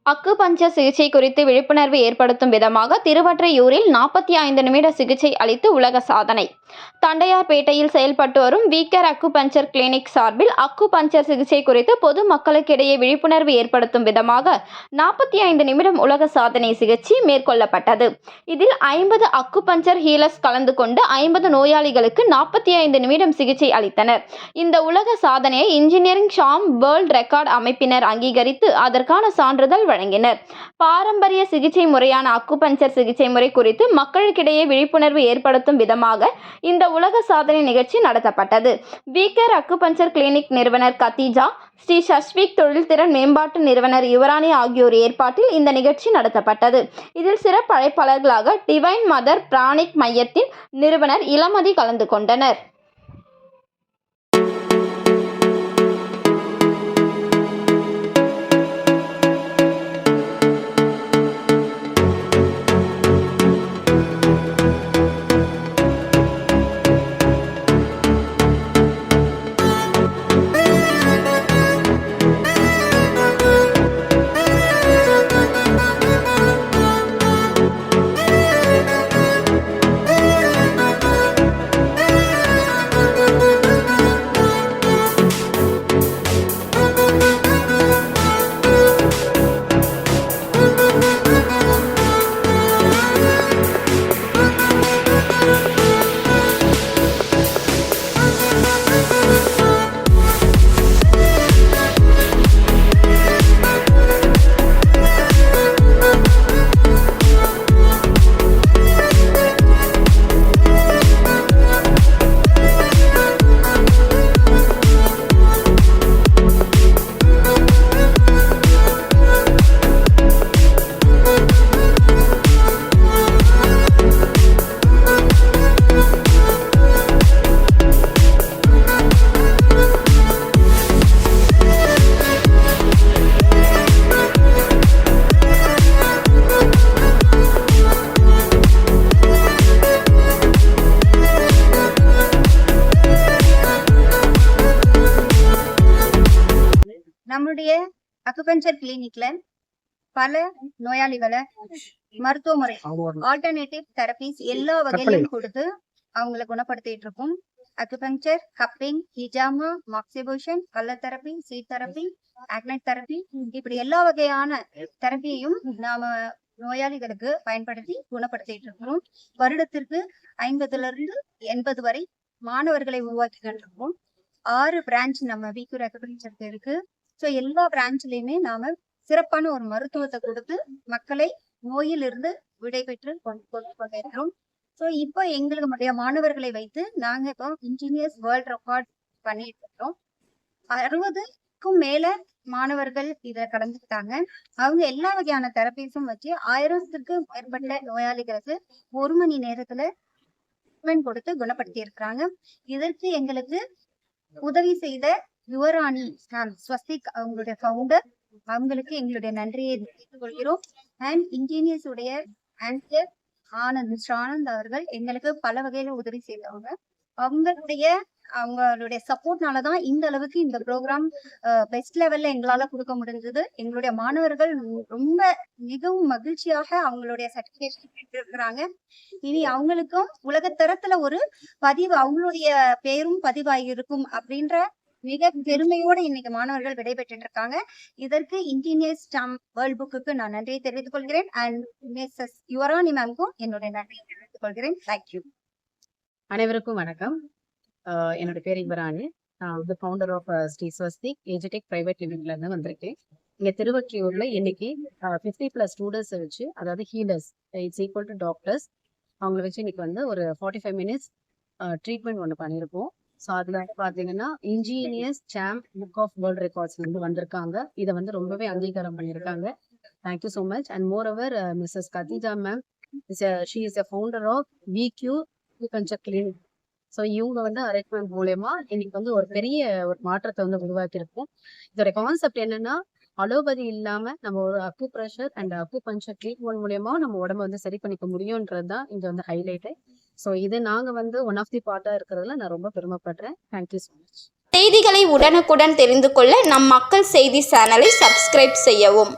Acupuncture சிகிச்சை குறித்து விழிப்புணர்வு ஏற்படுத்தும் விதமாக திருவொற்றியூரில் 45 நிமிட சிகிச்சை அளித்து உலக சாதனை. தண்டையார்பேட்டையில் செயல்பட்டு வரும் வீக்கர் அக்குபஞ்சர் கிளினிக் சார்பில் அக்குபஞ்சர் சிகிச்சை குறித்து பொது மக்களுக்கிடையே விழிப்புணர்வு ஏற்படுத்தும் விதமாக 45 நிமிடம் உலக சாதனை சிகிச்சை மேற்கொள்ளப்பட்டது. இதில் 50 அக்குபஞ்சர் ஹீலர்ஸ் கலந்து கொண்டு 50 நோயாளிகளுக்கு 45 நிமிடம் சிகிச்சை அளித்தனர். இந்த உலக சாதனையை இன்ஜினியரிங் ஷாம் வேர்ல்ட் ரெக்கார்ட் அமைப்பினர் அங்கீகரித்து அதற்கான சான்றிதழ் வழங்கினர். பாரம்பரிய சிகிச்சை முறையான அக்குபஞ்சர் சிகிச்சை முறை குறித்து மக்களுக்கிடையே விழிப்புணர்வு ஏற்படுத்தும் விதமாக இந்த உலக சாதனை நிகழ்ச்சி நடத்தப்பட்டது. வீக்கர் அக்குபஞ்சர் கிளினிக் நிறுவனர் கத்தீஜா, ஸ்ரீ சஷ்விக் தொழில்திறன் மேம்பாட்டு நிறுவனர் யுவராணி ஆகியோர் ஏற்பாட்டில் இந்த நிகழ்ச்சி நடத்தப்பட்டது. இதில் சிறப்பு அழைப்பாளர்களாக டிவைன் மதர் பிராணிக் மையத்தின் நிறுவனர் இளமதி கலந்து கொண்டனர். நம்மளுடைய அக்குபஞ்சர் கிளினிக்ல பல நோயாளிகளை மருத்துவ முறை ஆல்டர்னேட்டிவ் தெரபிஸ் எல்லா வகையிலும் கொடுத்து அவங்களை குணப்படுத்திட்டு இருக்கோம். அக்குபஞ்சர், கப்பிங், ஹிஜாமா, moxibustion, colour therapy, seed therapy, ஆக்னைட் தெரப்பி, இப்படி எல்லா வகையான தெரப்பியையும் நாம நோயாளிகளுக்கு பயன்படுத்தி குணப்படுத்திட்டு இருக்கிறோம். வருடத்திற்கு 50 இருந்து 80 வரை மாணவர்களை உருவாக்கி கொண்டிருக்கோம். 6 பிரான்ச் நம்ம வீக்கூர் அக்குபஞ்சருக்கு இருக்கு. ஸோ எல்லா பிரான்ச்லயுமே நாம சிறப்பான ஒரு மருத்துவத்தை கொடுத்து மக்களை நோயிலிருந்து விடை பெற்று கொண்டிருக்கிறோம். ஸோ இப்போ எங்களுடைய மாணவர்களை வைத்து நாங்க இப்போ இன்ஜினியர்ஸ் வேர்ல்ட் ரெக்கார்ட் பண்ணிட்டு இருக்கிறோம். 60க்கும் மேல மாணவர்கள் இதை கலந்துக்கிட்டாங்க. அவங்க எல்லா வகையான தெரப்பீஸும் வச்சு 1000க்கு மேற்பட்ட நோயாளிகளுக்கு 1 மணி நேரத்துல ட்ரீட்மெண்ட் கொடுத்து குணப்படுத்தி இருக்கிறாங்க. இதற்கு எங்களுக்கு உதவி செய்த யுவராணி ஸ்வஸ்திக் அவங்களுடைய ஃபவுண்டர், அவங்களுக்கு எங்களுடைய நன்றியை தெரிவித்துக் கொள்கிறோம். அண்ட் இன்ஜினியர்ஸ் உடைய ஆன்சர் ஆனந்த் அவர்கள் எங்களுக்கு பல வகையில உதவி செய்தவங்க. அவங்களுடைய சப்போர்ட்னாலதான் இந்த அளவுக்கு இந்த ப்ரோக்ராம் பெஸ்ட் லெவல்ல எங்களால கொடுக்க முடிஞ்சது. எங்களுடைய மாணவர்கள் ரொம்ப மிகவும் மகிழ்ச்சியாக அவங்களுடைய சர்டிபிகேஷன் பெற்றிருக்கிறாங்க. இனி அவங்களுக்கும் உலகத்தரத்துல ஒரு பதிவு, அவங்களுடைய பேரும் பதிவாகி இருக்கும் அப்படின்ற மிக பெருமையோடு இன்னைக்கு மாணவர்கள் விடைபெற்று இருக்காங்க. இதற்கு இன்ஜினியர்ஸ் ஸ்டாம் வேர்ல்ட் புக்கு நான் நன்றியை தெரிவித்துக் கொள்கிறேன். அண்ட் மிஸ்ஸஸ் யுவராணி மேம்க்கும் என்னுடைய நன்றியை தெரிவித்துக் கொள்கிறேன். தேங்க்யூ. அனைவருக்கும் வணக்கம். என்னோட பேர் யுவராணி. நான் வந்து ஃபவுண்டர் ஆஃப் ஸ்ரீ ஸ்வஸ்திக் ஏஜிடெக் பிரைவேட் லிமிட்ல இருந்து வந்திருக்கேன். இங்க திருவொற்றியூர்ல இன்னைக்கு 50+ ஸ்டூடெண்ட்ஸ் வச்சு, அதாவது healers it's equal to doctors, அவங்களை வச்சு இன்னைக்கு வந்து ஒரு 45 மினிட்ஸ் ட்ரீட்மெண்ட் ஒன்று பண்ணியிருக்கோம். ஸோ அதில் பார்த்தீங்கன்னா engineers champ book of world ரெக்கார்ட்ஸ்ல இருந்து வந்திருக்காங்க. இதை வந்து ரொம்பவே அங்கீகாரம் பண்ணியிருக்காங்க. Thank you so much. And moreover Mrs Khadija ma'am, she is a founder of WeCure acupuncture clinic. So இவங்க வந்து அரேஞ்ச்மெண்ட் மூலயமா இன்னைக்கு வந்து ஒரு பெரிய ஒரு மாற்றத்தை வந்து உருவாக்கியிருக்கோம். இதோட கான்செப்ட் என்னன்னா, அலோபதி இல்லாம நம்ம ஒரு அக்குப்ரெஷர் அண்ட் அக்குபஞ்சர் ட்ரீட்மெண்ட் மூலயமா நம்ம உடம்ப வந்து சரி பண்ணிக்க முடியும்ன்றது தான் இங்க வந்து ஹைலைட்டு. ஸோ இது நாங்க வந்து ஒன் ஆஃப் தி பார்ட்டா இருக்கிறதுல நான் ரொம்ப பெருமைப்படுறேன். Thank you so much. செய்திகளை உடனுக்குடன் தெரிந்து கொள்ள நம் மக்கள் செய்தி சேனலை சப்ஸ்கிரைப் செய்யவும்.